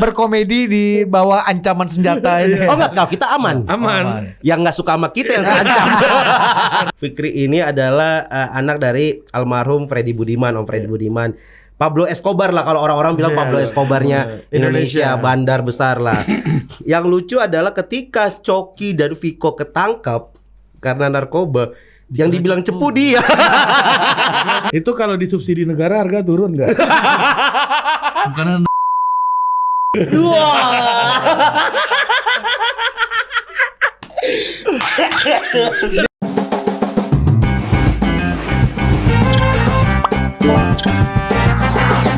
berkomedi di bawah ancaman senjata ini. Oh enggak, kita aman. Aman. Yang nggak suka sama kita yang terancam. Fikri ini adalah anak dari almarhum Freddy Budiman, Om Freddy Budiman. Pablo Escobar lah kalau orang-orang bilang Pablo Escobarnya Indonesia, bandar besar lah. Yang lucu adalah ketika Coki dan Viko ketangkap karena narkoba, yang dibilang cepu dia. Itu kalau disubsidi negara harga turun nggak? Bukan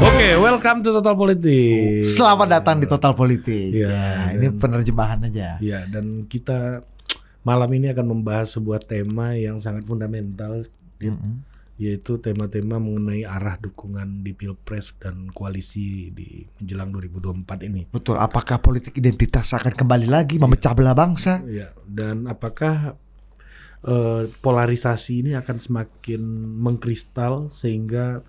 Oke, welcome to Total Politik. Selamat datang di Total Politik. Ya, Ini penerjemahan aja. Ya, dan kita malam ini akan membahas sebuah tema yang sangat fundamental, yaitu tema-tema mengenai arah dukungan di Pilpres dan koalisi di menjelang 2024 ini. Betul, apakah politik identitas akan kembali lagi memecah belah bangsa? Ya, dan apakah polarisasi ini akan semakin mengkristal sehingga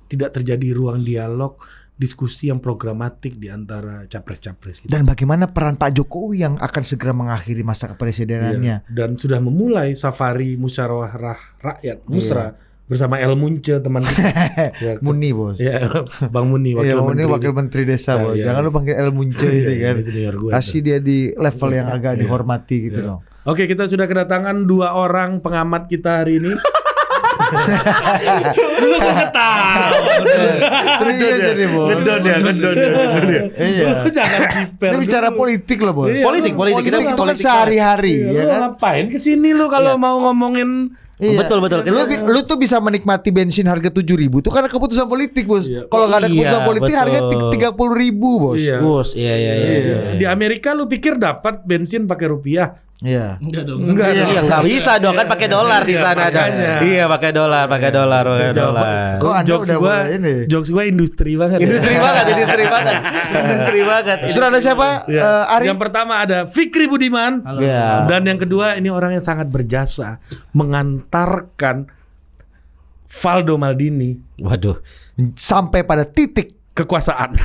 tidak terjadi ruang dialog, diskusi yang programatik di antara capres-capres gitu. Dan bagaimana peran Pak Jokowi yang akan segera mengakhiri masa kepresidenannya? Dan sudah memulai safari musyawarah rakyat Musra bersama El Munce teman kita. Muni bos. Ya, Bang Muni wakil menteri desa bos. Jangan lu panggil El Munce itu kan. Kasih dia di level yang agak dihormati gitu dong. Oke, kita sudah kedatangan 2 orang pengamat kita hari ini. Lu kok ketawa? Serius bos. Ngedon ya. Iya. Lu jangan jiper. Ini bicara politik loh bos. Politik. Kita itu kan politik. sehari-hari. Lu Ya kan? ngapain kesini lu kalau mau ngomongin? Iya. Betul. Lu tuh bisa menikmati bensin harga 7.000 tuh karena keputusan politik bos. Kalau nggak ada keputusan politik betul. harga 30.000 bos. Iya. Bos, iya. Di Amerika lu pikir dapat bensin pakai rupiah? Iya. enggak dong. Enggak. Iya, nggak bisa dong, kan pakai dolar di sana ada. makanya. Iya, pakai dolar. Kok Anda Jokes udah gua, mulai ini? jokes gua industri banget. Industri banget. Sudah ada siapa? Ya. Ari? Yang pertama ada Fikri Budiman. Ya. Dan yang kedua ini orang yang sangat berjasa mengantarkan Valdo Maldini Waduh. Sampai pada titik kekuasaan.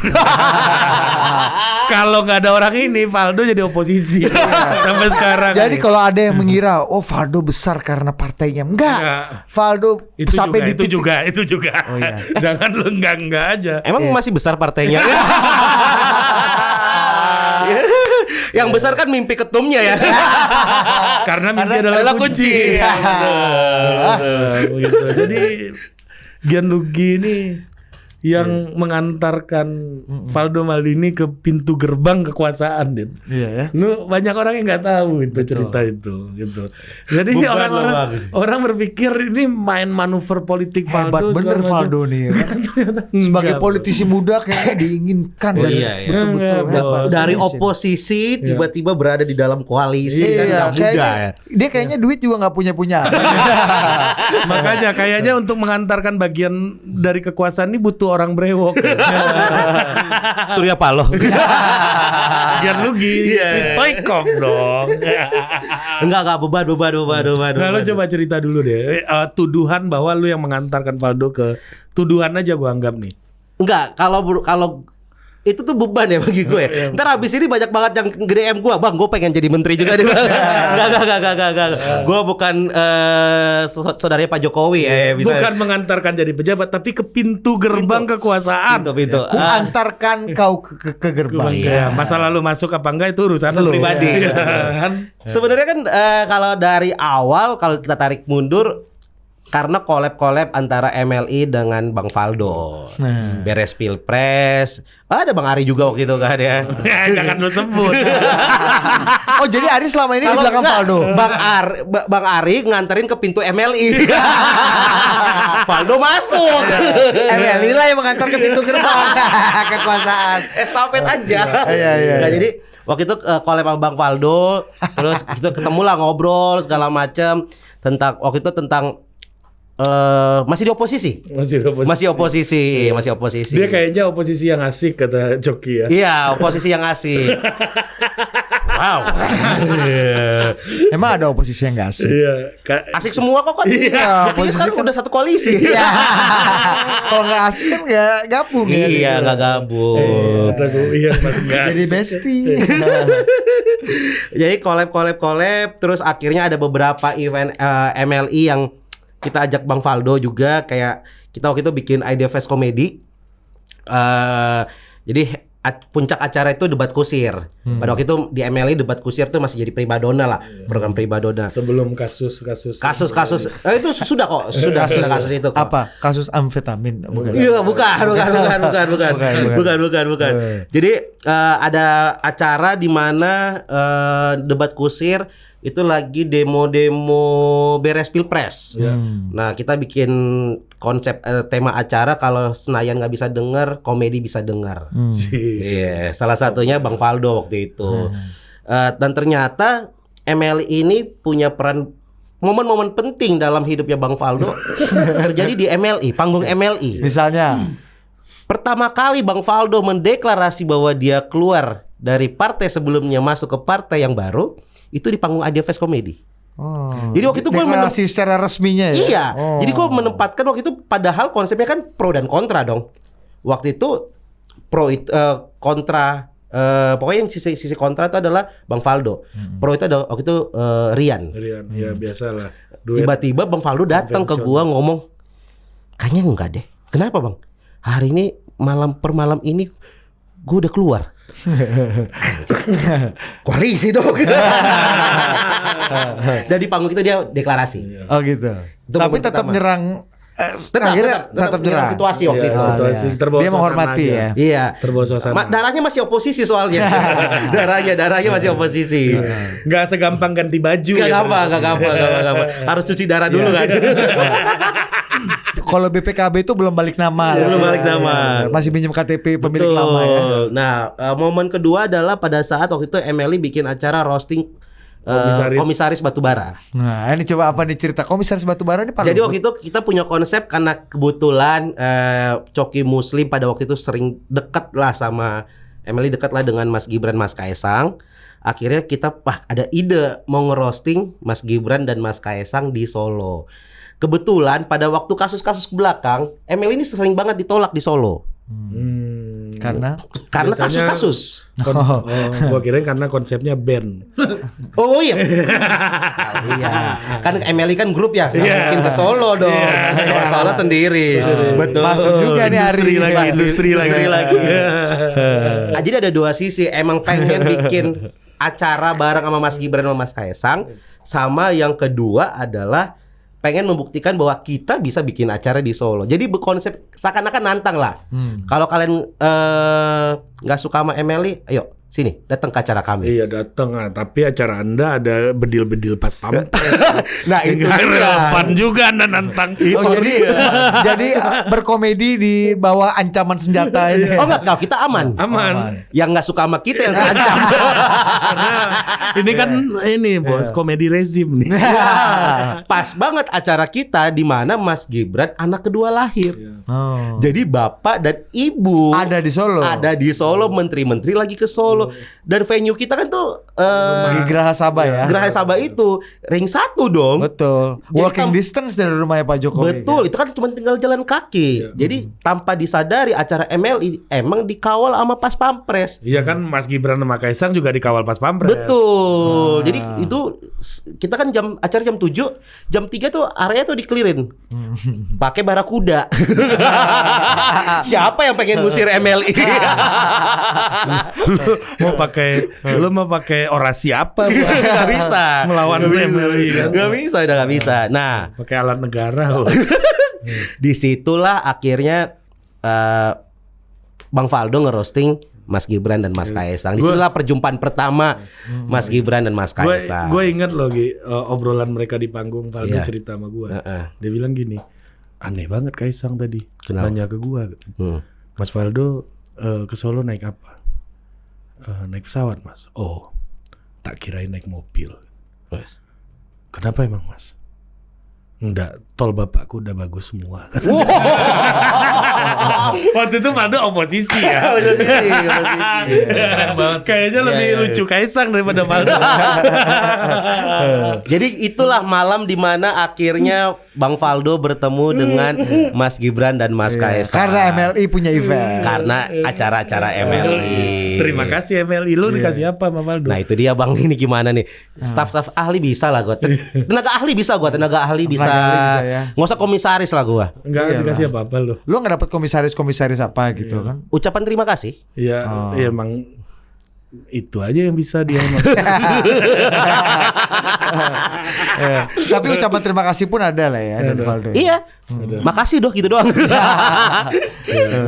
Kalau nggak ada orang ini, Valdo jadi oposisi sampai sekarang. Jadi kalau ada yang mengira, oh Valdo besar karena partainya, enggak. Valdo itu sampai juga, di titik. itu juga. Oh, iya. Jangan lu enggak aja. Emang masih besar partainya? Yang besar kan mimpi ketumnya ya. Karena mimpi adalah kunci. Iya. Gitu. Jadi Gianluigi ini yang mengantarkan Valdo Maldini ke pintu gerbang kekuasaan, Din. Iya ya. Lu banyak orang yang nggak tahu itu cerita itu, gitu. Jadi orang berpikir ini main manuver politik Hebat Valdo. bener Valdo nih ya kan? Sebagai politisi muda kayaknya diinginkan dan iya. betul-betul hebat. Dari oposisi tiba-tiba berada di dalam koalisi kan Iya, nggak mudah ya. dia kayaknya duit juga nggak punya. Makanya kayaknya untuk mengantarkan bagian dari kekuasaan ini butuh orang brewok. Surya Paloh. Gianluigi, Stoikov dong. Enggak beban. Nah, lu coba cerita dulu deh. Tuduhan bahwa lu yang mengantarkan Valdo ke tuduhan aja gua anggap nih. Enggak, kalau itu tuh beban ya bagi gue. Ntar habis ini banyak banget yang nge-DM gue, Bang, gue pengen jadi menteri juga nih. Enggak. Gue bukan saudaranya Pak Jokowi bisa. Bukan mengantarkan jadi pejabat, tapi ke pintu gerbang kekuasaan. Pintu. Ku antarkan kau ke gerbang. Ya, masa lalu masuk apa enggak itu urusan lu pribadi. kan? Sebenarnya kan kalau dari awal kalau kita tarik mundur karena collab antara MLI dengan Bang Valdo. Beres Pilpres. Ada Bang Ari juga waktu itu kan ya. Jangan lu sebut. Oh jadi Ari selama ini di belakang Valdo. Bang Ari nganterin ke pintu MLI. Valdo masuk. MLI lah yang mengantar ke pintu gerbang kekuasaan. Estafet aja. Iya. Nah, jadi waktu itu collab sama Bang Valdo, terus kita ketemu lah ngobrol segala macam tentang masih di oposisi. Masih oposisi. Dia kayaknya oposisi yang asik kata Coki ya. Iya, oposisi yang asik. Wow. Emang ada oposisi yang gak asik? Iya, Asik semua kok kan. Iya, Berarti kan udah satu koalisi. Kalau gak asik kan gak gabung ya. Iya, enggak gabung. Jadi bestie. Jadi collab terus akhirnya ada beberapa event MLI yang kita ajak Bang Faldo juga, kayak kita waktu itu bikin Idea Fest Comedy. Jadi puncak acara itu debat kusir. Pada waktu itu di MLI debat kusir tuh masih jadi primadona lah, program primadona. Sebelum kasus-kasus itu sudah kok, sudah kasus itu kok. Apa? Kasus amfetamin? Iya, bukan. Jadi ada acara di mana debat kusir itu lagi demo-demo beres Pilpres. Nah, kita bikin konsep tema acara kalau Senayan nggak bisa dengar, komedi bisa dengar. Iya, salah satunya Bang Faldo waktu itu. Dan ternyata MLI ini punya peran momen-momen penting dalam hidupnya Bang Faldo terjadi di MLI, panggung MLI. Misalnya, pertama kali Bang Faldo mendeklarasi bahwa dia keluar dari partai sebelumnya masuk ke partai yang baru, itu di panggung Idea Fest Comedy. Jadi waktu itu gue deklarasi secara resminya ya. Iya. Jadi gue menempatkan waktu itu, padahal konsepnya kan pro dan kontra dong. Waktu itu pro kontra, pokoknya yang sisi kontra itu adalah Bang Faldo. Pro itu ada waktu itu Rian. ya biasalah. Tiba-tiba Bang Faldo datang ke gua ngomong, kayaknya enggak deh. Kenapa Bang? Hari ini per malam ini gua udah keluar. Koalisi dong. Dan di panggung itu dia deklarasi. Oh gitu. Itu Tapi momen tetap pertama. nyerang. Tetap nyerang situasi waktu itu. Situasi Iya. terbawa Dia suasana menghormati aja. ya. Iya. Terbawa suasana. Darahnya masih oposisi soalnya. darahnya masih oposisi. Nggak segampang ganti baju. Gak gitu. gampang. Harus cuci darah dulu kan. Kalau BPKB itu belum balik nama. Belum balik nama. Masih pinjam KTP pemilik Betul. lama ya. Nah, momen kedua adalah pada saat waktu itu MLI bikin acara roasting komisaris batubara. Nah, ini coba apa nih cerita komisaris batubara ini? Jadi waktu itu kita punya konsep karena kebetulan Coki Muslim pada waktu itu sering dekat lah sama MLI, dekat lah dengan Mas Gibran, Mas Kaesang. Akhirnya kita ada ide mau ngerosting Mas Gibran dan Mas Kaesang di Solo. Kebetulan pada waktu kasus-kasus ke belakang, MLI ini sering banget ditolak di Solo. Karena Biasanya kasus-kasus. Gua kirain karena konsepnya band. Oh iya. Iya. Kan MLI kan grup ya. Nggak mungkin ke Solo dong. Kalau Solo sendiri. Betul. Masuk juga nih hari ini. Industri lagi. Jadi ada dua sisi. Emang pengen bikin acara bareng sama Mas Gibran sama Mas Kaesang. Sama yang kedua adalah pengen membuktikan bahwa kita bisa bikin acara di Solo. Jadi berkonsep seakan-akan nantang lah. Kalau kalian nggak suka sama MLI, ayo sini datang ke acara kami. Iya datang, tapi acara Anda ada bedil-bedil pas pampres. Nah itu nggak relevan juga Anda nantang. Oh, jadi berkomedi di bawah ancaman senjata ini. Oh enggak, kita aman. Aman. Yang nggak suka sama kita yang terancam. Karena ini kan bos komedi rezim nih. Pas banget acara kita di mana Mas Gibran anak kedua lahir. Oh. Jadi bapak dan ibu Ada di Solo. Ada di Solo, menteri-menteri lagi ke Solo. Dan venue kita kan tuh Di Geraha Sabah ya. Geraha Sabah itu ring 1 dong. Betul. Jadi Walking distance dari rumahnya Pak Jokowi. Betul, itu kan cuma tinggal jalan kaki. Jadi tanpa disadari acara MLI emang dikawal sama Pas Pampres. Iya kan Mas Gibran sama Kaesang juga dikawal pas pampres. Betul. Jadi itu kita kan acara jam 7, jam 3 tuh area tuh dikelirin. Pakai barakuda. Siapa yang pengen ngusir MLI? Lu mau pakai orasi apa? Gak bisa. Melawan MLI kan. Gak bisa, udah gak bisa. Nah, Pakai alat negara. disitulah akhirnya Bang Faldo ngerosting Mas Gibran dan Mas Kaesang. Disitulah perjumpaan pertama Mas Gibran dan Mas Kaesang. Gue inget loh obrolan mereka di panggung. Faldo Iya. cerita sama gue. Dia bilang gini, aneh banget Kaesang tadi. Kenapa? Nanya ke gue, Mas Faldo ke Solo naik apa? Naik pesawat Mas. Oh, tak kirain naik mobil. Yes. Kenapa emang Mas? Enggak, tol bapakku udah bagus semua. Waktu itu pada oposisi ya. Keren banget. Kayaknya lebih lucu Kaisang daripada Valdo. Jadi itulah malam di mana akhirnya Bang Valdo bertemu dengan Mas Gibran dan Mas Kaisang. Karena MLI punya event. Karena acara-acara MLI. Terima kasih MLI, lu dikasih apa sama Valdo? Nah itu dia Bang, ini gimana nih? Staff-staff ahli bisa lah gue. Tenaga ahli bisa gue, tenaga ahli bisa. Ya. Nggak usah komisaris lah gue. Enggak dikasih apa-apa lu. Lu nggak dapat komisaris apa gitu kan? Ucapan terima kasih. Iya, emang itu aja yang bisa dia. Tapi ucapan terima kasih pun ada lah ya dari Valdo. Iya. Makasih doh gitu doang.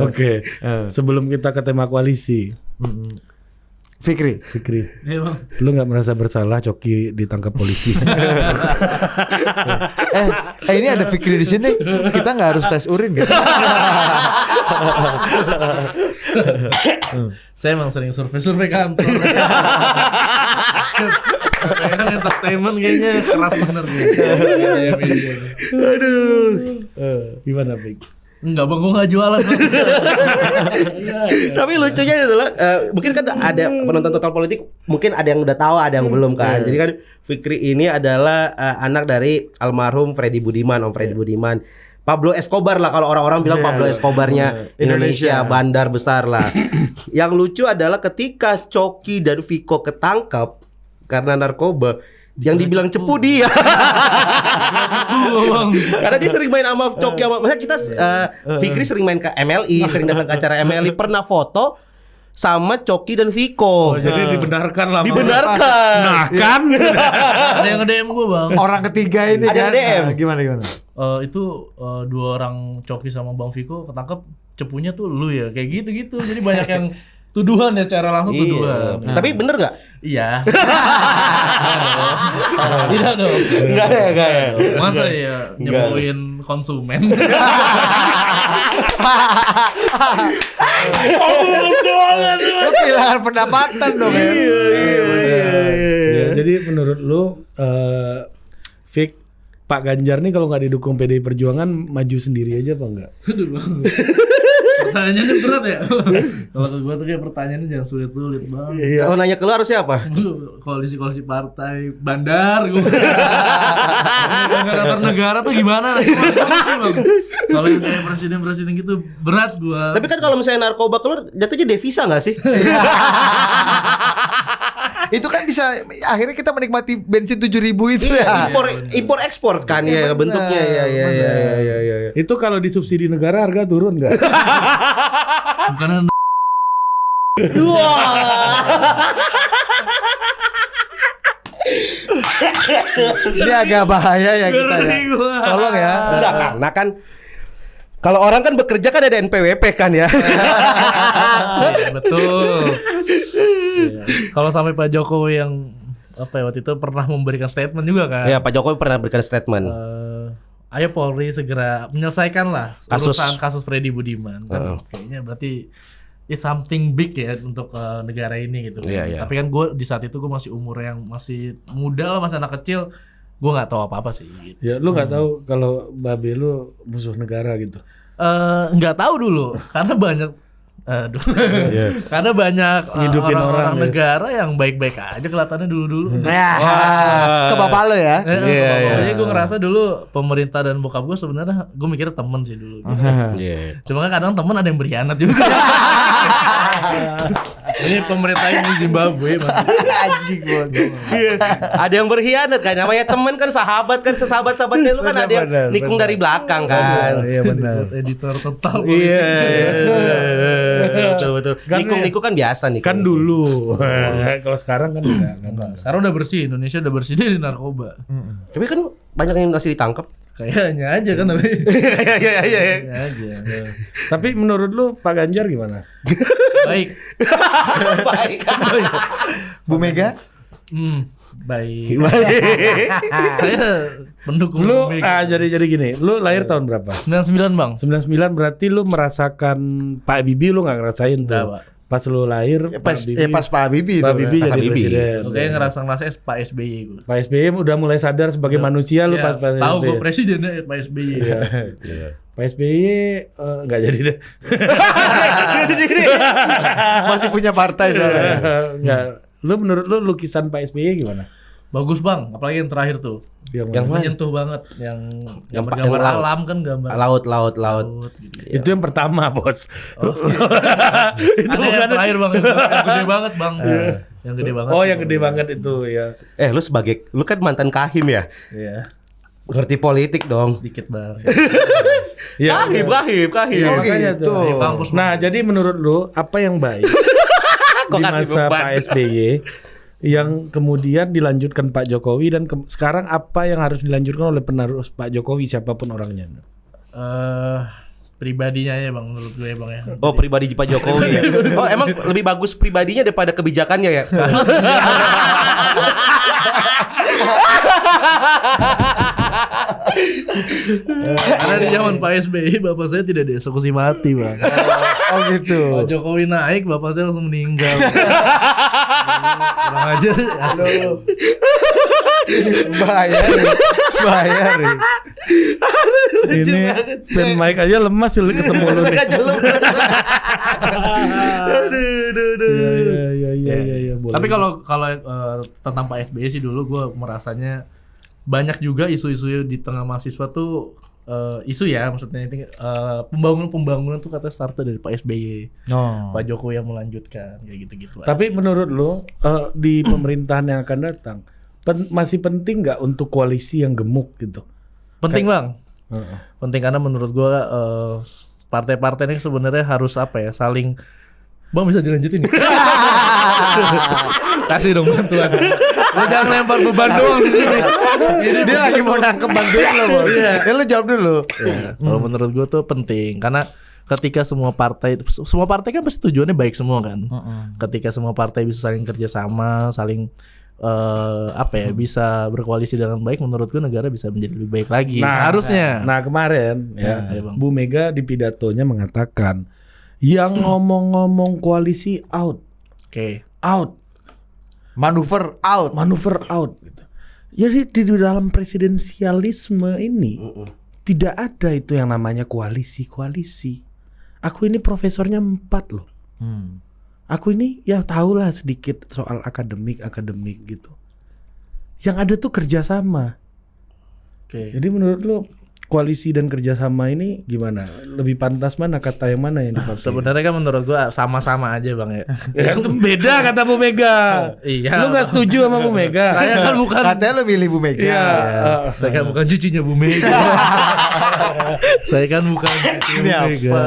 Oke. Sebelum kita ke tema koalisi, Fikri. Iya bang. lu nggak merasa bersalah Coki ditangkap polisi? Ini ada Fikri di sini. Kita nggak harus tes urin gitu. Saya emang sering survei kantor. Kan entertainment kayaknya keras bener gitu. Aduh. Gimana, Pik? Enggak bang, gue gak jualan bang. Tapi lucunya adalah mungkin kan ada penonton Total Politik, mungkin ada yang udah tahu, ada yang belum kan. Jadi kan Fikri ini adalah anak dari almarhum Freddy Budiman, Om Freddy Budiman. Pablo Escobar lah kalau orang-orang bilang Pablo Escobarnya Indonesia, bandar besar lah. Yang lucu adalah ketika Coki dan Viko ketangkap karena narkoba, yang dibilang cepu dia. Karena dia sering main sama Coki sama, maksudnya kita Fikri sering main ke MLI, sering datang ke acara MLI, pernah foto sama Coki dan Viko. Jadi dibenarkan lah. Dibenarkan. Nah kan. Ada yang nge-DM gue bang. Orang ketiga ini Ada kan. DM. Gimana? Itu dua orang Coki sama Bang Viko ketangkep, cepunya tuh lu ya, kayak gitu-gitu. Jadi banyak yang tuduhan ya, secara langsung tuduhan. Tapi bener gak? Iya. Tidak dong. Enggak ya. Masa ya nyembuhin konsumen. Lu kehilangan pendapatan dong ya. Ya, jadi menurut lu Fik, Pak Ganjar nih kalau nggak didukung PDI Perjuangan maju sendiri aja apa enggak? Aduh bang. Pertanyaannya berat ya. Kalau ke gue tuh kayak pertanyaannya jangan sulit-sulit bang. Kalau nanya ke lu harus siapa? Koalisi partai bandar gue. Anggaran negara tuh gimana? Kalau yang kayak presiden gitu berat gue. Tapi kan kalau misalnya narkoba keluar jatuhnya devisa nggak sih? Itu kan bisa akhirnya kita menikmati bensin 7.000 itu ya. Impor ekspor kan ya bentuknya ya. Itu kalau disubsidi negara harga turun nggak? Bukan Ini agak bahaya ya kita ya. Tolong ya. Enggak, karena kan kalau orang kan bekerja kan ada NPWP kan ya. Iya, betul. Iya. Kalau sampai Pak Jokowi yang waktu itu pernah memberikan statement juga kan. Ya, Pak Jokowi pernah berikan statement. Ayo Polri segera menyelesaikan lah urusan kasus Freddy Budiman. Kan kayaknya berarti it's something big ya untuk negara ini gitu. Iya. Tapi kan gue di saat itu gue masih umur yang masih muda lah, masih anak kecil. Gue nggak tahu apa-apa sih. Gitu. Ya lu nggak tahu kalau babe lu musuh negara gitu. Nggak tahu dulu karena banyak karena banyak orang-orang negara yang baik-baik aja kelihatannya dulu-dulu. Ke bapak lo ya. Jadi gue ngerasa dulu pemerintah dan bokap gue sebenarnya gue mikirnya temen sih dulu. Cuma kan kadang temen ada yang berkhianat juga. Ini pemerintah ini Zimbabwe. Anjing banget. Ada yang berkhianat kan, namanya teman kan, sahabat kan, sesahabat-sahabatnya lu kan ada yang nikung dari belakang kan. Iya benar. Editor tetap. Iya. Betul. Nikung kan biasa nih. Kan dulu. Kalau sekarang kan enggak. Sekarang udah bersih, Indonesia udah bersih dari narkoba. Tapi kan banyak yang masih ditangkap. Kayaknya aja kan tapi. Iya. Aja. Tapi menurut lu Pak Ganjar gimana? Baik. Baik. Bu Mega? Baik. Saya pendukung Lu Bu Mega. jadi gini, lu lahir tahun berapa? 99 bang. 99 berarti lu merasakan Pak Habibie lu nggak ngerasain tuh. Enggak, Pak. Pas lu lahir Pas Pak Habibie Pak itu. Habibie jadi Habibie. presiden. Oke, ngerasa Pak SBY gue. Pak SBY udah mulai sadar sebagai manusia lu Ya, pas tahu SBY. gue presidennya Pak SBY. Pak SBY nggak jadi deh. Dia sendiri. Masih punya partai soalnya. Nggak. Lu menurut lu lukisan Pak SBY gimana? Bagus bang, apalagi yang terakhir tuh. Yang Yang mana? Menyentuh banget, yang Yang gambar laut. alam kan gambar. Laut. Gitu. Itu yang pertama, Bos. Ada yang terakhir bang, yang gede banget bang. Yang gede banget. Oh, yang gede banget itu ya. Lu kan mantan Kahim ya? Iya, Ngerti politik dong. dikit bang. Ya, Kahim. Iya, Oh, makanya gitu. tuh. Kampus, Nah, jadi menurut lu apa yang baik Kok di kasih masa beban? Pak SBY yang kemudian dilanjutkan Pak Jokowi dan sekarang apa yang harus dilanjutkan oleh penerus Pak Jokowi siapapun orangnya? Pribadinya ya bang, menurut gue bang ya. Oh, pribadi Pak Jokowi ya. Oh, emang lebih bagus pribadinya daripada kebijakannya ya? Karena di zaman Pak SBY bapak saya tidak dieksekusi mati bang. Oh gitu. Pak Jokowi naik, bapak saya langsung meninggal. Kurang aja. Bahaya nih. Bahaya nih. Ini stand mic aja lemas lu ketemu lu nih. Iya, boleh. Tapi kalau tentang Pak SBY sih dulu gue merasanya banyak juga isu-isu di tengah mahasiswa tuh isu ya, maksudnya itu pembangunan tuh katanya start dari Pak SBY. Oh. Pak Jokowi yang melanjutkan kayak gitu-gitu. Tapi menurut lu di pemerintahan yang akan datang masih penting nggak untuk koalisi yang gemuk gitu? penting bang. Penting karena menurut gue partai-partai ini sebenarnya harus apa ya, saling. Bang bisa dilanjutin? Kasih dong bantuan. Lu jangan lempar beban doang di sini. Dia lagi mau nangkep bantuin lo, Bos. Ya lu jawab dulu. Ya, kalau menurut gue tuh penting karena ketika semua partai kan pasti tujuannya baik semua kan. Ketika semua partai bisa saling kerjasama, saling bisa berkoalisi dengan baik, menurut gue negara bisa menjadi lebih baik lagi. Seharusnya. Nah kemarin ya, ya, Bang. Bu Mega di pidatonya mengatakan yang ngomong-ngomong koalisi out, out, Manuver out. manuver out. Gitu. Jadi di dalam presidensialisme ini tidak ada itu yang namanya koalisi. Aku ini profesornya 4 loh. Aku ini ya tahulah sedikit soal akademik gitu. Yang ada tuh kerjasama. Jadi menurut lo koalisi dan kerjasama ini gimana? Lebih pantas mana, kata yang mana yang dipakai? Sebenarnya kan menurut gua sama-sama aja bang ya. Ya, itu beda kata Bu Mega. Iya. Lu nggak setuju sama Bu Mega? Saya kan bukan. Katanya lu milih Bu Mega. Iya. Saya kan bukan cucunya Bu Mega. Saya kan bukan cucunya Ini Bu Mega. apa?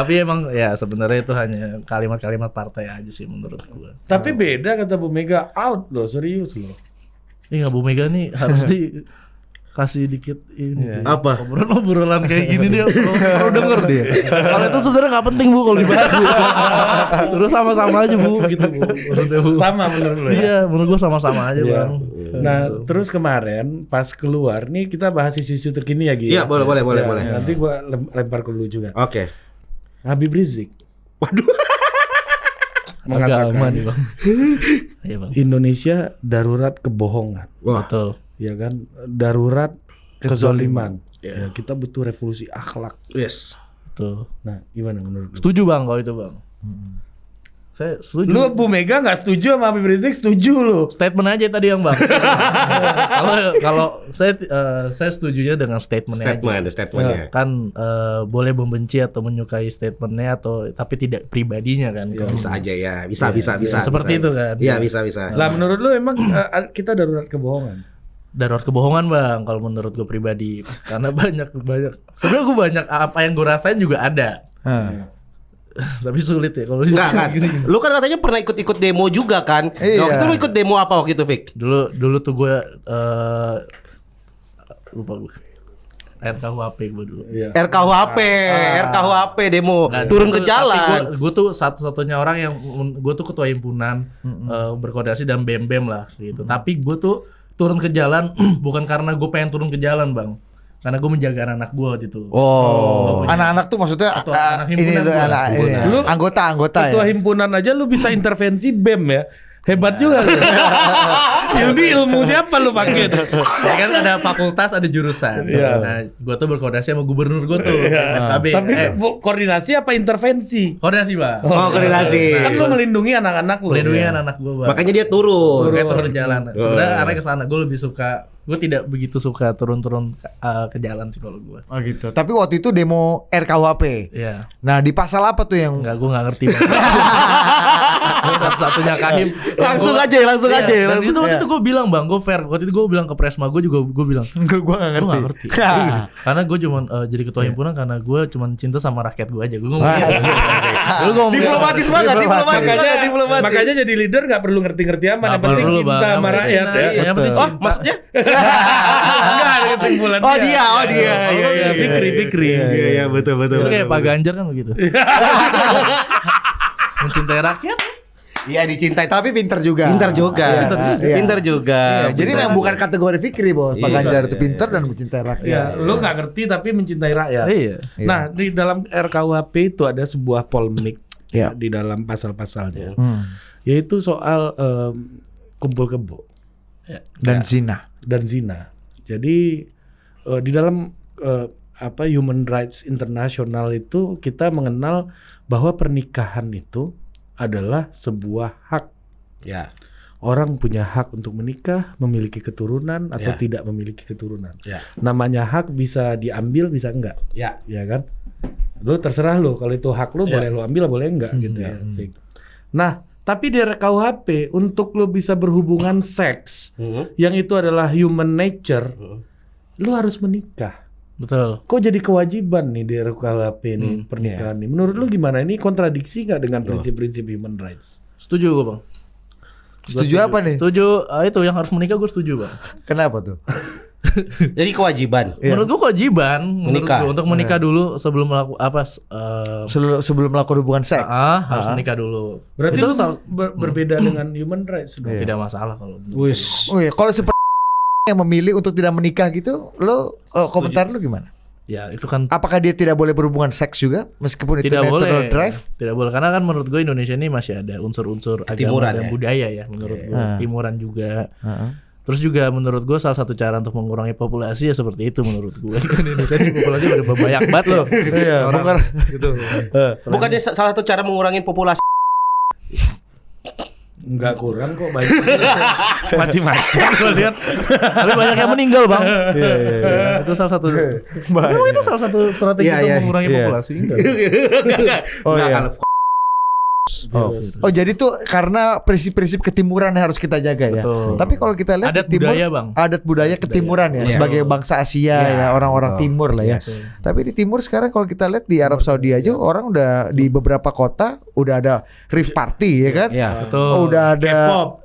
Tapi emang ya sebenarnya itu hanya kalimat-kalimat partai aja sih menurut gua. Tapi beda kata Bu Mega, out loh, serius loh. Iya Bu Mega nih harus kasih dikit ini dia. Apa? Obrolan kayak gini dia perlu denger dia. Kalau itu sebenarnya nggak penting Bu kalau dibahas Bu. Terus sama-sama aja Bu gitu Bu. Menurut Bu. Sama menurut lo ya? Iya, menurut gua sama-sama aja Iya. Bang. Nah, terus kemarin pas keluar nih kita bahas isu-isu terkini ya, Gi. Iya, boleh. Nanti gua lempar ke lu juga. Oke. Habib Rizik Agama nih Bang. Iya Bang. Indonesia darurat kebohongan. Wah. Betul. Ya kan, darurat kezaliman. Ya, kita butuh revolusi akhlak. Yes. Betul. Nah, gimana menurut lu? Setuju Bang kalau itu Bang. Saya setuju. Lu Bu Mega nggak setuju sama Habib Rizik, setuju lu? Statement aja tadi yang Bang. Kalau saya setujunya dengan statementnya aja. Statementnya. Kan boleh membenci atau menyukai statementnya atau tapi tidak pribadinya kan. Kalau Bisa aja ya. Bisa. seperti itu kan. Iya, bisa. Lah menurut lu emang kita darurat kebohongan? Darurat kebohongan Bang kalau menurut gue pribadi. Karena banyak. Sebenarnya gue banyak apa yang gue rasain juga ada. Tapi sulit ya kalau Enggak kan? Lu kan katanya pernah ikut demo juga kan? Iya. Waktu itu lu ikut demo apa waktu itu, Fik? Dulu tuh gue lupa gue. RKUHP gue dulu. Iya. RKUHP demo. Nah, Turun ke tapi jalan. Gue tuh satu-satunya orang yang gue tuh ketua himpunan berkoordinasi dan BEM lah gitu. Tapi gue tuh turun ke jalan bukan karena gue pengen turun ke jalan Bang. Karena gue menjaga anak gue waktu itu. Oh. Anak-anak tuh maksudnya Ketua anak himpunan ini gua. anak anggota Ketua ya. himpunan aja lu bisa intervensi BEM ya. Hebat juga lu. Ilmu siapa lu pakai? Ya kan ada fakultas, ada jurusan. Iya. Nah, gue tuh berkoordinasi sama gubernur gue tuh, FKB. Tapi koordinasi apa intervensi? Koordinasi bang. Oh, koordinasi. Kan lu melindungi anak-anak lu. Melindungi anak gue bang. Makanya dia turun. Kayak turun jalan. Sebenarnya arahnya ke sana. Gue lebih suka. Gue tidak begitu suka turun-turun ke jalan sih kalau gue. Oh gitu. Tapi waktu itu demo RKUHP. Iya. Nah, di pasal apa tuh yang Enggak, gue nggak ngerti bang. Satu-satunya Kahim. Langsung aja. Dan langsung. itu waktu itu gue bilang bang, gue fair. Waktu itu gue bilang ke Presma gue juga gue bilang. Gua enggak Gue ngerti. gak ngerti. Karena gue cuma jadi ketua himpunan karena gue cuma cinta sama rakyat gue aja. Gue ngomong gitu. Lu ngomong gitu. Diplomatis banget, diplomatis. Makanya jadi leader nggak perlu ngerti-ngerti amat. Yang Nggak penting perlu, cinta Bang. sama Yang penting rakyat cinta, ya. iya. Yang penting Oh, cinta. maksudnya? Enggak ada kesimpulan Oh dia. Iya, Fikri. Iya, betul. Itu kayak Pak Ganjar kan begitu. Mencintai rakyat. Iya, dicintai. Tapi pinter juga. Pintar juga. Iya. Pintar juga. Iya, jadi memang bukan kategori Fikri, Bos. Pak Iya, Ganjar itu iya, pinter dan mencintai rakyat. Ya, lu nggak ngerti tapi mencintai rakyat. Iya. Nah, di dalam RKUHP itu ada sebuah polemik Iya. di dalam pasal-pasalnya, Hmm. yaitu soal kumpul kebo Dan zina. dan zina. Jadi di dalam Human Rights International itu kita mengenal bahwa pernikahan itu adalah sebuah hak. Ya. Orang punya hak untuk menikah, memiliki keturunan atau Ya. tidak memiliki keturunan. Ya. Namanya hak bisa diambil, bisa enggak. Ya. Ya kan? Lu terserah lu, kalau itu hak lu boleh lu ambil, boleh enggak gitu ya. Nah, tapi di RKUHP untuk lu bisa berhubungan seks yang itu adalah human nature, lu harus menikah. Betul. Kok jadi kewajiban nih di RKUHP nih pernikahan nih? Menurut lu gimana? Ini kontradiksi nggak dengan prinsip-prinsip human rights? Setuju gue bang. Setuju apa nih? Setuju itu yang harus menikah gue setuju bang. Kenapa tuh? Jadi kewajiban. Iya. Menurut gue kewajiban menurut Menikah. gua, untuk menikah dulu sebelum melakukan Sebelum melakukan hubungan seks. harus menikah dulu. Berarti itu itu berbeda dengan human rights dong. tidak masalah kalau. Wis. Oh iya, kalau seperti yang memilih untuk tidak menikah gitu, lo komentar lo gimana? Ya itu kan Apakah dia tidak boleh berhubungan seks juga meskipun itu tidak natural boleh. drive? Tidak boleh karena kan menurut gue Indonesia ini masih ada unsur-unsur agama Ketimuran dan ya? budaya ya menurut gue. Timuran juga. Heeh. Terus juga menurut gue salah satu cara untuk mengurangi populasi ya seperti itu menurut gue. Kan Indonesia ini populasi udah banyak banget loh. Iya, bukan. Gitu. Bukannya salah satu cara mengurangi populasi. Enggak kurang kok banyak. Masih macam lo lihat. Tapi banyak yang meninggal bang. Iya. Itu salah satu. Memang itu salah satu strategi Iya, untuk iya. mengurangi Iya. populasi. Enggak. Enggak. Oh, Enggak, iya. kalau Oh jadi tuh karena prinsip-prinsip ketimuran yang harus kita jaga ya. Betul. Tapi kalau kita lihat Adat di timur, budaya, Bang. adat budaya ketimuran ya Iya. sebagai bangsa Asia Iya, ya orang-orang betul. timur lah ya. Yes. Tapi di timur sekarang kalau kita lihat di Arab Saudi aja orang udah di beberapa kota udah ada rave party ya kan. Iya. Betul. Oh, udah ada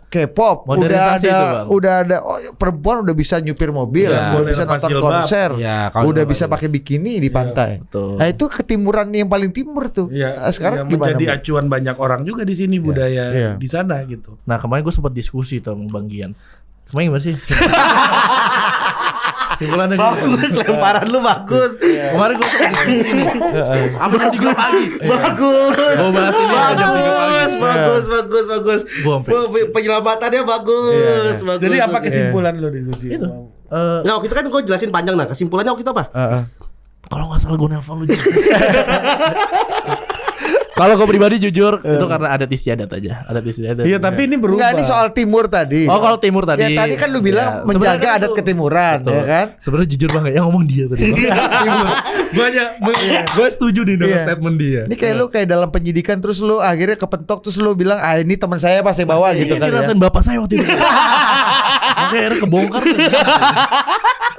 K-pop, Modernisasi itu, Bang. udah ada perempuan udah bisa nyupir mobil, Iya. udah bisa Boleh lepas nonton jilbab. konser, Iya, kalau udah lepas bisa jilbab. pakai bikini di pantai. Betul. Nah itu ketimuran yang paling timur tuh. Iya, Sekarang yang gimana? menjadi Bang? acuan banyak orang juga di sini budaya Iya. di sana gitu. Nah kemarin gue sempat diskusi tuh sama Bang Gian. Kemarin gimana sih? Simpulannya gitu. Bagus, lemparan lu bagus. Kemarin gue sempat diskusi nih. Sampai jam 3 pagi. Bagus. Gua bahas ini sampai jam 3 pagi. Bagus. Gua sampai- Penyelamatannya bagus. Jadi apa bagus. kesimpulan lo diskusi? Itu. Nah, waktu itu kan gue jelasin panjang. Nah, kesimpulannya waktu itu apa? Kalau nggak salah gue nelfon lu. Kalau gue pribadi jujur itu karena adat istiadat aja. Adat istiadat. Iya, tapi ini berubah. Enggak, ini soal timur tadi. Oh kalau timur tadi. Ya tadi kan lu bilang Ya, menjaga sebenarnya adat itu- ketimuran, Betul. ya kan? Sebenarnya jujur banget yang ngomong dia tadi. Timur. Banyak. Gue setuju nih dengan Iya. statement dia. Ini kayak lu kayak dalam penyidikan terus lu akhirnya kepentok terus lu bilang ini teman saya pas saya bawa gitu Ini kan ya. dirasain bapak saya waktu itu. Makanya akhirnya kebongkar.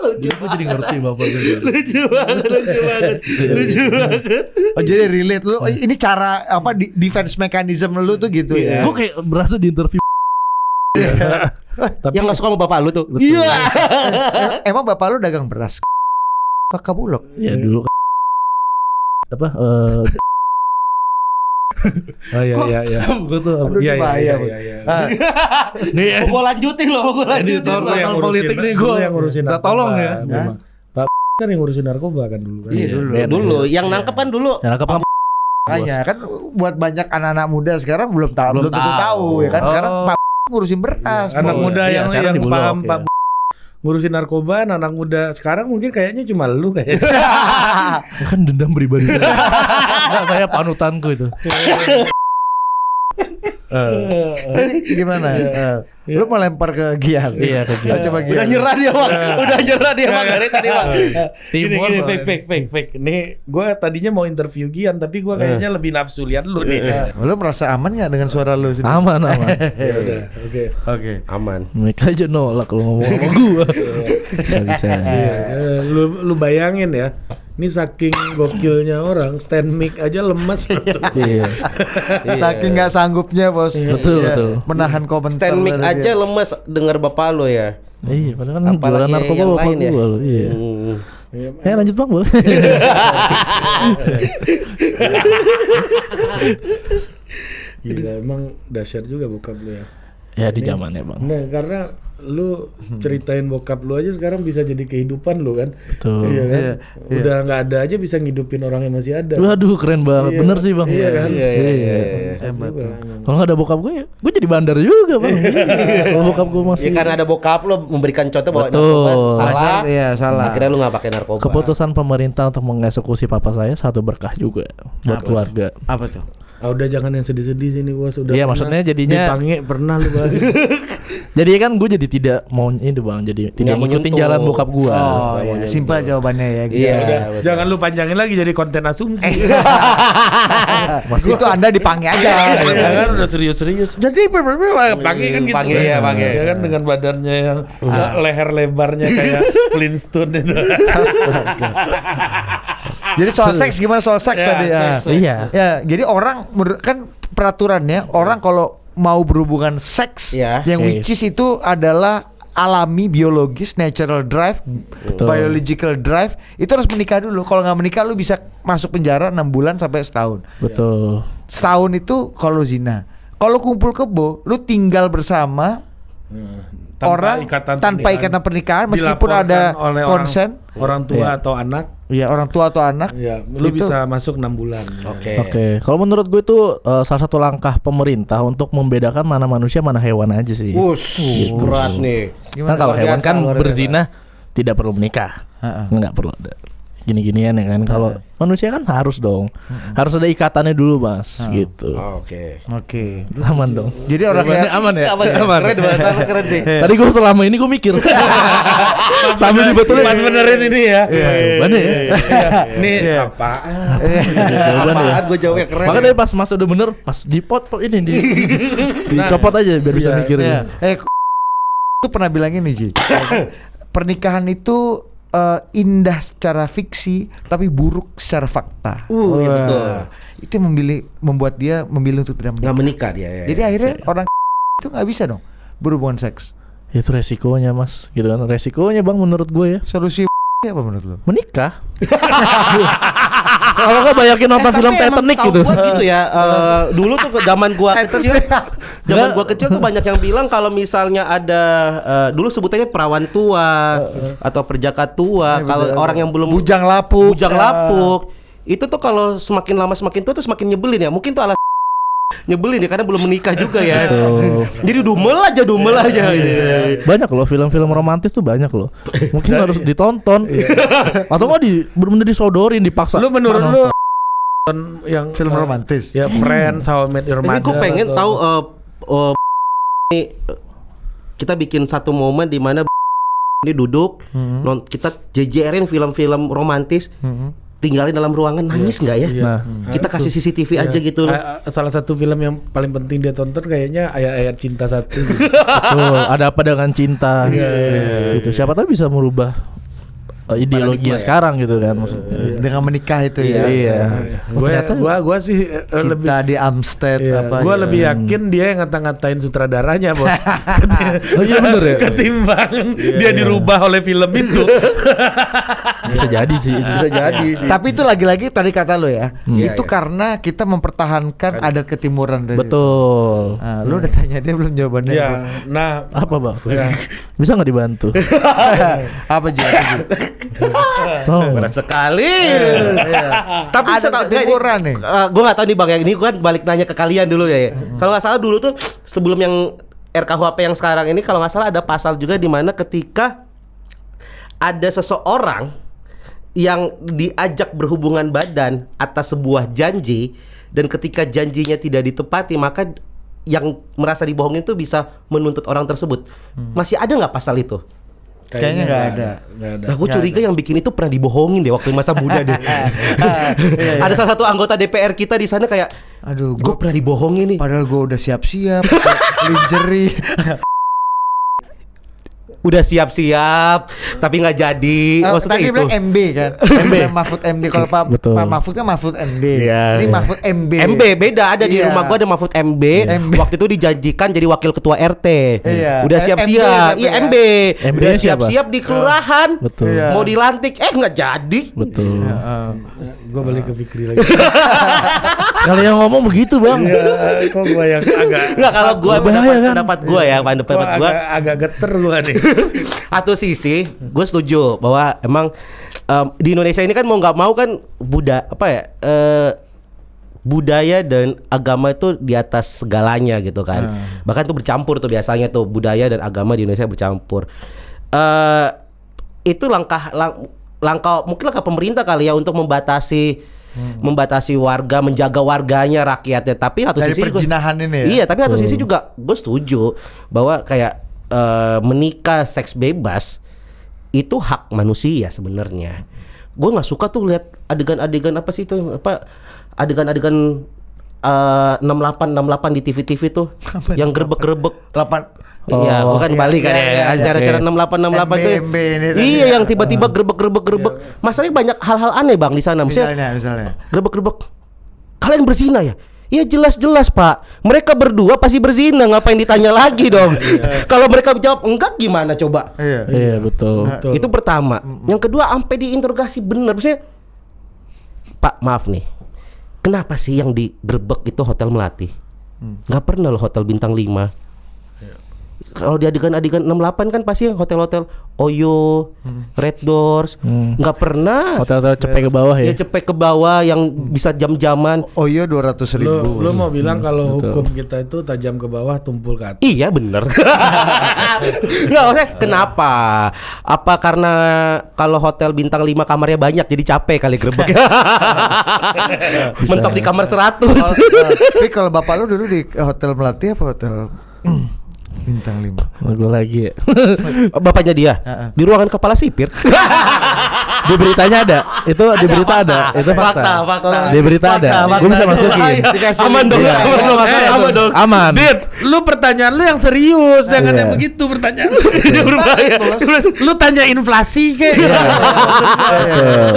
Gue jadi ngerti bapak gue. Lucu banget. Oh jadi relate lu ini cara apa defense mechanism lu tuh gitu ya. Gue kayak berasa di interview. Tapi Yang gak suka sama bapak lu tuh. Iya. Emang bapak lu dagang beras? Kakak Bulog. Ya dulu apa oh iya. gue tuh Aduh, Iya, ini bahaya. Bu. iya. Ah, nih Gue lanjutin loh, gue lanjutin. editor Lu yang politik ngurusin, nih lu gue yang ngurusin minta apa, tolong Pak? ya. Memang. Pak kan yang ngurusin narkoba kan dulu kan. Iya, Dulu yang nangkep kan dulu. Ya nangkep kan Makanya kan buat banyak anak-anak muda sekarang belum tentu tahu ya kan. Sekarang Pak ngurusin beras. Anak muda Iya, yang sekarang di Bulog, paham ya. Pak ngurusin narkoba, anak muda sekarang mungkin kayaknya cuma lu kayaknya. kan dendam pribadi. Enggak, saya panutanku itu. Gimana? Lu mau lempar ke Gian? Iya, ke Gian. Coba Gian. Udah nyerah dia bang, udah nyerah dia bang dari tadi bang. Timur Gini, soalnya. fake. Nih, gue tadinya mau interview Gian, tapi gue kayaknya lebih nafsu lihat lu nih. Lu merasa aman nggak dengan suara lu sendiri? Aman. Ya udah, oke. Oke. Aman. Mereka aja nolak kalau ngomong sama gua. Bisa. Lu bayangin ya. Ini saking gokilnya orang, stand mic aja lemes. Iya. Saking nggak sanggupnya bos. Betul, Iya, betul. Menahan komentar. Stand mic dari aja dia. lemes denger bapak lo ya. Iya, padahal kan Apalagi jualan narkoba yang bapak lain ya. gua loh. Iya. Lanjut Bang, boleh. Gila, emang dahsyat juga bokap lu ya. Ya di zamannya Bang. Nah, karena lu ceritain bokap lu aja sekarang bisa jadi kehidupan lu kan. Betul. Iya kan? Iya. Udah nggak ada aja bisa ngidupin orang yang masih ada. Waduh, keren banget. Iya. Bener sih Bang. Iya kan? Iya. Hebat juga. Kalau nggak ada bokap gue ya, gue jadi bandar juga Bang. Kalau bokap gue masih. Ya karena ada bokap lo memberikan contoh bahwa Betul. narkoba salah. Iya salah. Akhirnya lu nggak pakai narkoba. Keputusan pemerintah untuk mengeksekusi papa saya satu berkah juga buat keluarga. Apa tuh? Ah, udah jangan yang sedih-sedih sini bos. Udah Iya, pernah maksudnya jadinya- dipanggil pernah lu bahas. Jadi kan gue jadi tidak mau ini Bang, jadi tidak Nggak ngikutin menyentuh. jalan bokap gue. Oh, iya. Simpel jawabannya ya. Gitu. Iya. Udah, betul. jangan lu panjangin lagi jadi konten asumsi. Itu Anda dipanggil aja. Ya kan udah serius-serius. Jadi panggil kan gitu. Panggil, ya, panggil. Ya kan dengan badannya yang leher lebarnya kayak Flintstone itu. Jadi soal seks gimana soal seks Ya, tadi? seks. Iya. Ya, jadi orang kan peraturannya orang kalau mau berhubungan seks Ya. yang Oke. which is itu adalah alami biologis natural drive biological drive itu harus menikah dulu. Kalau nggak menikah lu bisa masuk penjara 6 bulan sampai setahun. Betul. Setahun itu kalau zina. Kalau kumpul kebo lu tinggal bersama orang tanpa ikatan pernikahan meskipun ada Dilaporkan oleh konsen. orang tua atau anak. Ya orang tua atau anak. Ya, lu Itu- bisa masuk 6 bulan. Oke. Oke, kalau menurut gue itu salah satu langkah pemerintah untuk membedakan mana manusia mana hewan aja sih. Berat nih. Kan kalau Luar hewan biasa, kan luar biasa. berzina tidak perlu menikah, Ha-ha. nggak perlu ada gini-ginian ya kan. Kalau manusia kan harus dong, harus ada ikatannya dulu mas, gitu. Oke. Oke. Aman dong. Jadi orang Jawabannya kayak aman ya. Keren banget, keren sih. Tadi gue selama ini gue mikir sambil dibetulin. Pas benerin ini ya. Jawabannya ya. Ini Iya. apa? Jawabannya ya. Apaan gue jawabnya keren. Makanya tadi pas mas udah bener, pas dipot ini dicopot aja biar bisa mikir. Iya. Itu pernah bilang ini Ji. Pernikahan itu indah secara fiksi tapi buruk secara fakta. Iya, Wah. betul. Itu yang membuat dia memilih untuk tidak Nggak menikah. menikah dia ya. Jadi akhirnya orang itu nggak bisa dong berhubungan seks. Itu resikonya mas, gitu kan. Resikonya bang menurut gue ya Solusi apa menurut lo? menikah. Kalau nggak banyakin nonton film Titanic gitu. Gua gitu ya. Dulu tuh zaman gua kecil, tuh banyak yang bilang kalau misalnya ada dulu sebutannya perawan tua atau perjaka tua. Kalau orang yang belum Bujang lapuk. bujang lapuk, itu tuh kalau semakin lama semakin tua tuh semakin nyebelin ya. Mungkin tuh nyebelin ya karena belum menikah juga ya. Betul. Jadi dumel aja. Banyak loh film-film romantis tuh banyak loh. Mungkin harus ditonton. Atau nggak bener-bener disodorin dipaksa. Lu menurut Mana? lu yang Film romantis. ya Friends, How I Met Your Ini Mother. gue pengen atau- tahu ini, kita bikin satu momen di mana ini duduk kita jejerin film-film romantis, tinggalin dalam ruangan nangis nggak ya? Iya. Nah, Kita kasih CCTV aja gitu. Salah satu film yang paling penting dia tonton kayaknya ayat-ayat cinta satu gitu. betul. Ada apa dengan cinta? Gitu. Siapa tahu bisa merubah ideologinya sekarang gitu kan maksudnya. Dengan menikah itu ya. Iya. Oh, ternyata Gua sih lebih Kita di Amstead apa. gue ya. lebih yakin dia yang ngata-ngatain sutradaranya bos. Oh iya bener ya. Ketimbang dia dirubah oleh film itu. Bisa jadi sih. Bisa jadi sih. Tapi itu lagi-lagi tadi kata lo ya. Iya, Itu iya. karena kita mempertahankan adat ketimuran tadi. Betul. Nah, lu udah tanya dia belum jawabannya. Ya, nah Apa bang? Bisa nggak dibantu? Apa Ji? Berat sekali. Tapi Ada ketimuran nih. Gue nggak tahu nih bang, yang ini gue balik nanya ke kalian dulu ya. Kalau nggak salah dulu tuh sebelum yang RKUHP yang sekarang ini, kalau nggak salah ada pasal juga di mana ketika ada seseorang yang diajak berhubungan badan atas sebuah janji, dan ketika janjinya tidak ditepati, maka yang merasa dibohongin itu bisa menuntut orang tersebut. Masih ada nggak pasal itu? Kayaknya nggak ada. Nah, gue curiga yang bikin itu pernah dibohongin deh waktu masa muda deh. Ada salah satu anggota DPR kita di sana kayak, Aduh, gue pernah dibohongin nih. padahal gue udah siap-siap, lingerie. Udah siap-siap tapi nggak jadi. Maksudnya Tadi itu. bilang MB kan. MB Mahfud MD. Kalau Pak Betul. Mahfud kan Mahfud MD. Iya. Ini Mahfud MB. MB beda, ada di Iya. rumah gua ada Mahfud MB. MB. Waktu itu dijanjikan jadi wakil ketua RT. Iya. Udah siap-siap. MB, Iya ya. MB. MB Udah nya siapa? siap-siap di kelurahan. Betul. Iya. Mau dilantik nggak jadi. Betul. Gue balik ke Fikri lagi. Sekali yang ngomong begitu bang. Iya, kok gue yang agak Nggak, kalau gua Bahaya, kan? pendapat gua ya, pendapat gua. agak geter gue nih. Satu sisi gue setuju bahwa emang di Indonesia ini kan mau nggak mau kan budaya dan agama itu di atas segalanya gitu kan. Bahkan tuh bercampur tuh biasanya tuh budaya dan agama di Indonesia bercampur. Itu langkah mungkin langkah pemerintah kali ya untuk membatasi warga, menjaga warganya, rakyatnya. Tapi satu Dari sisi juga, perjinahan ini ya. iya, tapi satu sisi juga gue setuju bahwa kayak menikah seks bebas itu hak manusia sebenarnya. Gue nggak suka tuh lihat adegan-adegan apa sih itu, apa adegan-adegan 68 di TV-TV tuh yang grebek-grebek. 8 Iya, bukan iya, Bali kan iya, ya. iya, Acara-acara 68 tuh. MB ini tadi Iya, ya. yang tiba-tiba grebek. Masalahnya banyak hal-hal aneh Bang di sana. Maksudnya misalnya. grebek. Kalian berzina ya? Iya jelas Pak. Mereka berdua pasti berzina. Ngapain ditanya lagi dong? Kalau mereka jawab enggak gimana coba? Iya. Iya betul. Itu pertama. Yang kedua sampai diinterogasi bener. Maksudnya, Pak maaf nih, kenapa sih yang digerebek itu Hotel Melati? Nggak pernah loh Hotel Bintang 5. Kalau di adegan-adegan 68 kan pasti yang hotel-hotel Oyo, Red Doors, nggak pernah. Hotel-hotel cepet ke bawah ya. Ya cepet ke bawah yang bisa jam-jaman. Oh iya 200.000. Lo mau bilang kalau betul. hukum kita itu tajam ke bawah, tumpul ke atas. Iya bener. Nggak maksudnya kenapa? Apa karena kalau hotel bintang 5 kamarnya banyak jadi capek kali gerebek. Mentok di kamar 100. Tapi kalau bapak lu dulu di Hotel Melati apa hotel Bintang 5? Gue lagi. Bapaknya dia di ruangan kepala sipir. Di beritanya ada. Itu di berita ada. Itu fakta. Fakta. Di berita ada. Gue bisa masukin. Aman dong. Iya. Aman dong. Aman. Dit, lu pertanyaan lu yang serius, jangan Iya. yang begitu pertanyaan. Dia berbahaya. Lu tanya inflasi kek. Betul.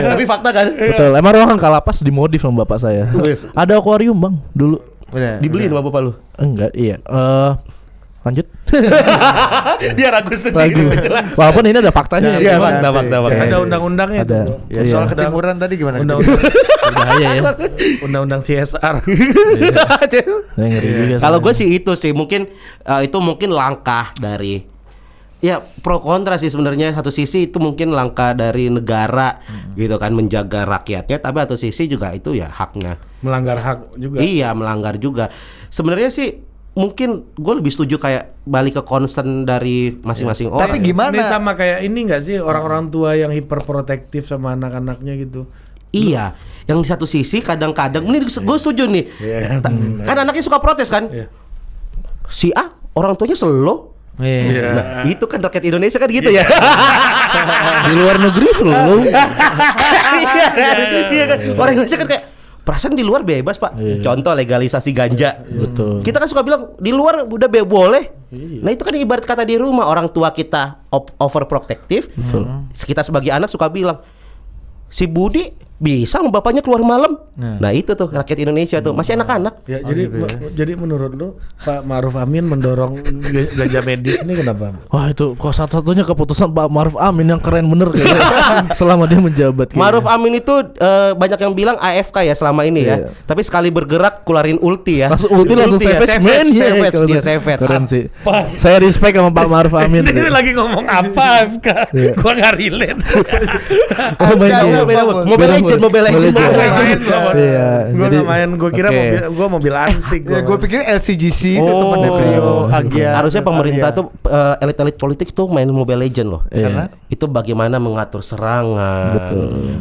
Tapi fakta kan. Betul. Emang ruangan kalapas dimodif sama bapak saya. Ada akuarium bang dulu. Dibeliin sama bapak lu. Enggak, iya. Lanjut. Dia ragu sendiri. Ragu. Walaupun ini ada faktanya. Iya, Cuman- fakta. Ada undang-undangnya Ada. itu. Ya, Iya. soal ketimuran tadi gimana? Undang-undang Bahaya ya. undang-undang CSR. Saya ngeri juga. Kalau gue sih itu sih mungkin itu mungkin langkah dari ya pro kontra sih sebenarnya. Satu sisi itu mungkin langkah dari negara gitu kan menjaga rakyatnya, tapi satu sisi juga itu ya haknya. Melanggar hak juga. Iya melanggar juga. Sebenarnya sih mungkin gue lebih setuju kayak balik ke concern dari masing-masing orang. Tapi ya. gimana? Ini sama kayak ini nggak sih orang-orang tua yang hiperprotektif sama anak-anaknya gitu. Iya, yang di satu sisi kadang-kadang ini gue setuju nih. Iya. Kan anaknya suka protes kan? Iya. Si A orang tuanya slow. Iya. Nah, itu kan rakyat Indonesia kan gitu ya. di luar negeri selalu. Iya kan? Iya kan? Orang Indonesia kan kayak perasaan di luar bebas, Pak. Contoh legalisasi ganja. Betul. Kita kan suka bilang di luar udah boleh. Nah, itu kan ibarat kata di rumah orang tua kita overprotective. Kita sebagai anak suka bilang si Budi bisa sama bapaknya keluar malam. Nah itu tuh rakyat Indonesia tuh masih anak-anak. Ya, jadi menurut lu Pak Ma'ruf Amin mendorong ganja medis ini kenapa? Wah itu kok satu-satunya keputusan Pak Ma'ruf Amin yang keren bener kayaknya selama dia menjabat. Ma'ruf Amin itu banyak yang bilang AFK ya selama ini ya. Tapi sekali bergerak keluarin ulti ya. Langsung ulti langsung savage man ya. Dia savage. Keren sih. Saya respect sama Pak Ma'ruf Amin sih. Ini lagi ngomong apa AFK? Gua enggak relate. Oh banyak. Mobile Legend. Iya. Gua enggak main, gua kira gua mobil antik Ya, gua. gue pikir LCGC itu temennya Prio Agia. Harusnya pemerintah tuh elit-elit politik tuh main Mobile Legend loh. Karena itu bagaimana mengatur serangan,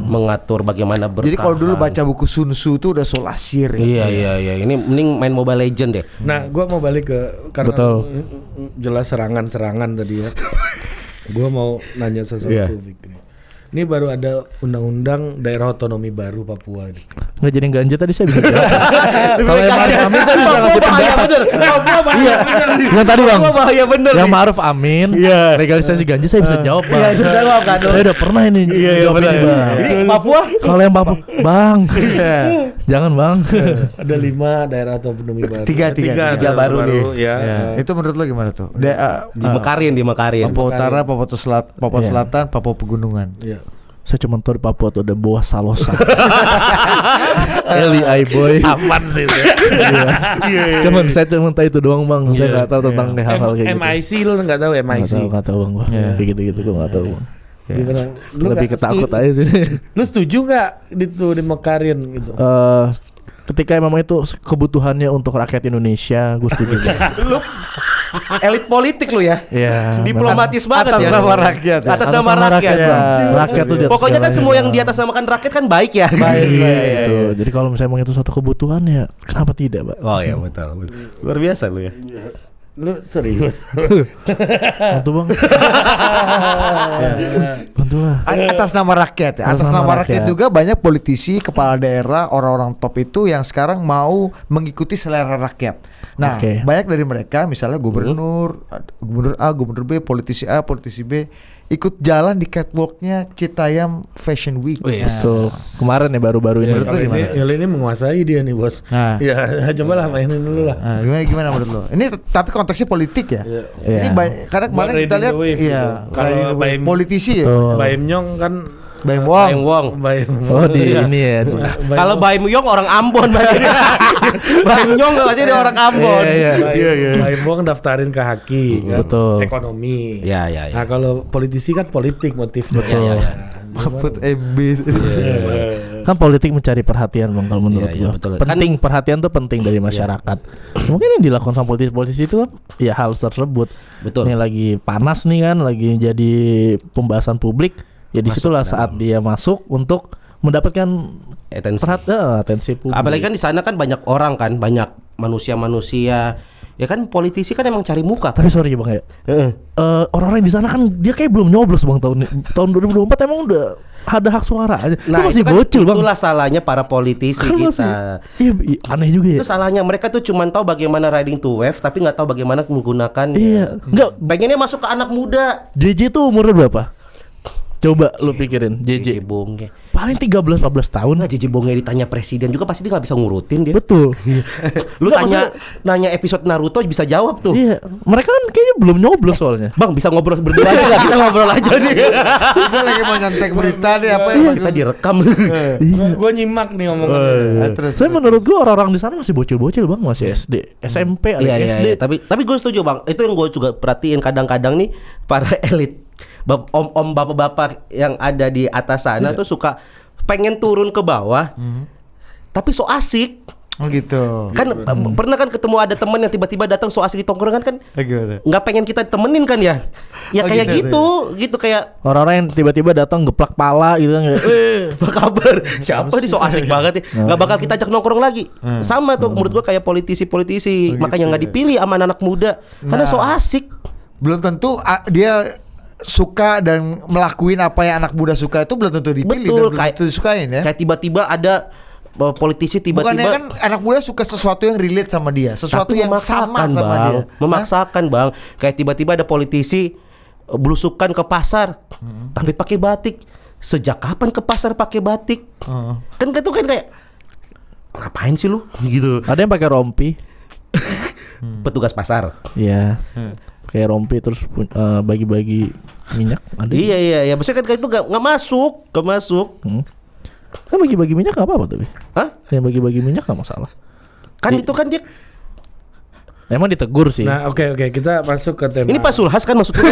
mengatur bagaimana bertahan. Jadi kalau dulu baca buku Sun Tzu tuh udah solasir ya. Iya. Ini mending main Mobile Legend deh. Nah, gua mau balik ke karena jelas serangan-serangan tadi ya. Gua mau nanya sesuatu Fikri. Ini baru ada undang-undang daerah otonomi baru Papua ini. nggak jadi ganja tadi saya bisa jawab. Kalau yang Ma'ruf Amin saya bisa ngasih pendapat. Iya. Yang tadi bang. Bahaya bener. Yang Ma'ruf Amin. Legalisasi ganja saya bisa jawab bang. Saya udah pernah ini. Jawab ini bang. Ini Papua. Kalau yang Papua, bang. Jangan bang. Ada 5 daerah otonomi baru. Tiga daerah baru nih. ya. Itu menurut lo gimana tuh? Di Mekarin. Papua Utara, Papua Selatan, Papua Pegunungan. Iya. Saya cuma tahu di Papua tuh ada Boa Salosa. LI boy. Aman sih itu. Cuman saya cuma tahu itu doang bang. Saya nggak tahu tentang hal-hal kayak gitu. MIC lu enggak tahu MIC. Nggak tahu bang. Kayak gitu-gitu gue nggak tahu bang. Gimana? Lu Lebih nggak ketakut setuju- aja sih. Lu setuju enggak di Mekarin gitu? Ketika memang itu kebutuhannya untuk rakyat Indonesia, gue setuju. Elit politik lu ya. Ya, Diplomatis banget Atas ya. nama rakyat ya. Atas nama rakyat. Bang. Rakyat tuh di atas Pokoknya kan segalanya, semua yang Bang. di atas namakan rakyat kan baik ya. Iya, itu. Jadi kalau misalnya emang itu suatu kebutuhan ya, kenapa tidak, Pak? Oh iya betul. Luar biasa lu ya. Lu serius? Bantu bang. Bantu lah. Atas nama rakyat ya. Atas nama rakyat juga banyak politisi, kepala daerah, orang-orang top itu yang sekarang mau mengikuti selera rakyat. Nah, banyak dari mereka misalnya gubernur A, gubernur B, politisi A, politisi B ikut jalan di catwalknya Citayam Fashion Week. Tuh kemarin ya baru-baru ini. Kalau ini menguasai dia nih bos. Nah. Ya cobalah mainin dulu lah. Nah, gimana menurut lo? Ini tapi konteksnya politik ya. Ini karena kemarin kita lihat kalau politisi ya. Baim Nyong kan Baim Wong. Oh di ini ya. Kalau Baim Yong orang Ambon berarti. Baim Yong berarti dia orang Ambon. Baim Wong daftarin ke Haki kan. Betul. Ekonomi. Iya. Nah kalau politisi kan politik motifnya. Betul. Mahfud MB. Kan politik mencari perhatian bang kalau menurut Iya, gua. betul. Penting perhatian tuh penting dari masyarakat. Mungkin yang dilakukan sama politisi itu kan ya hal tersebut. Betul. Ini lagi panas nih kan, lagi jadi pembahasan publik. Ya disitulah saat dia masuk untuk mendapatkan atensi publik. Apalagi kan di sana kan banyak orang kan, banyak manusia-manusia. Ya kan politisi kan emang cari muka. Tapi sorry bang ya, orang-orang di sana kan dia kayak belum nyoblos bang tahun 2024 emang udah ada hak suara aja. Nah, itu masih itu kan, bocil bang. Itulah salahnya para politisi Kan kita. Iya, aneh juga ya. Itu salahnya mereka tuh cuman tahu bagaimana riding to wave tapi nggak tahu bagaimana menggunakan. Iya, enggak. Pengennya masuk ke anak muda. JJ tuh umurnya berapa? Coba lu pikirin JJ JJ. Bonge. Paling 13-14 tahun. Enggak, JJ Bonge ditanya presiden juga pasti dia nggak bisa ngurutin dia. Betul. Lu Nggak, nanya episode Naruto bisa jawab tuh. Iya, mereka kan kayaknya belum nyoblos soalnya. Bang bisa ngobrol berdua aja kita ngobrol aja nih. Kita lagi mau nyontek berita nih apa Kita direkam. Gue nyimak nih omongan. Terus Saya menurut gua orang-orang di sana masih bocil-bocil bang, masih SD, SMP, ada SD. Iya. Tapi gue setuju bang. Itu yang gue juga perhatiin kadang-kadang nih para elit, om bapak-bapak yang ada di atas sana tuh suka pengen turun ke bawah, tapi so asik. oh gitu. Kan pernah kan ketemu ada teman yang tiba-tiba datang so asik di tongkrongan kan, Gimana? nggak pengen kita temenin kan ya? Ya Oh, kayak gitu, gitu kayak Orang-orang yang tiba-tiba datang geplak pala gitu kan kayak, apa kabar? Siapa nih so asik banget ya? Nggak bakal kita ajak nongkrong lagi. Sama tuh menurut gua kayak politisi-politisi, makanya nggak dipilih sama anak muda karena so asik. Belum tentu dia suka dan melakuin apa yang anak muda suka itu belum tentu dipilih Betul, dan belum kayak- tentu disukain ya. Kayak tiba-tiba ada politisi Bukannya tiba-tiba kan anak muda suka sesuatu yang relate sama dia, sesuatu tapi yang sama memaksakan, sama bang. dia. Memaksakan bang. Kayak tiba-tiba ada politisi belusukan ke pasar, tapi pakai batik. sejak kapan ke pasar pakai batik? Kan itu kan kayak ngapain sih lu gitu. Ada yang pakai rompi. Petugas pasar. Iya. Kayak rompi terus bagi-bagi minyak. Ada. Iya. Maksudnya kan itu nggak masuk. Kan bagi-bagi minyak nggak apa-apa tapi. Hah? Yang bagi-bagi minyak nggak masalah. Kan itu kan dia. Emang ditegur sih. Nah, oke, kita masuk ke tema. Ini Pak Sulhas kan maksudnya.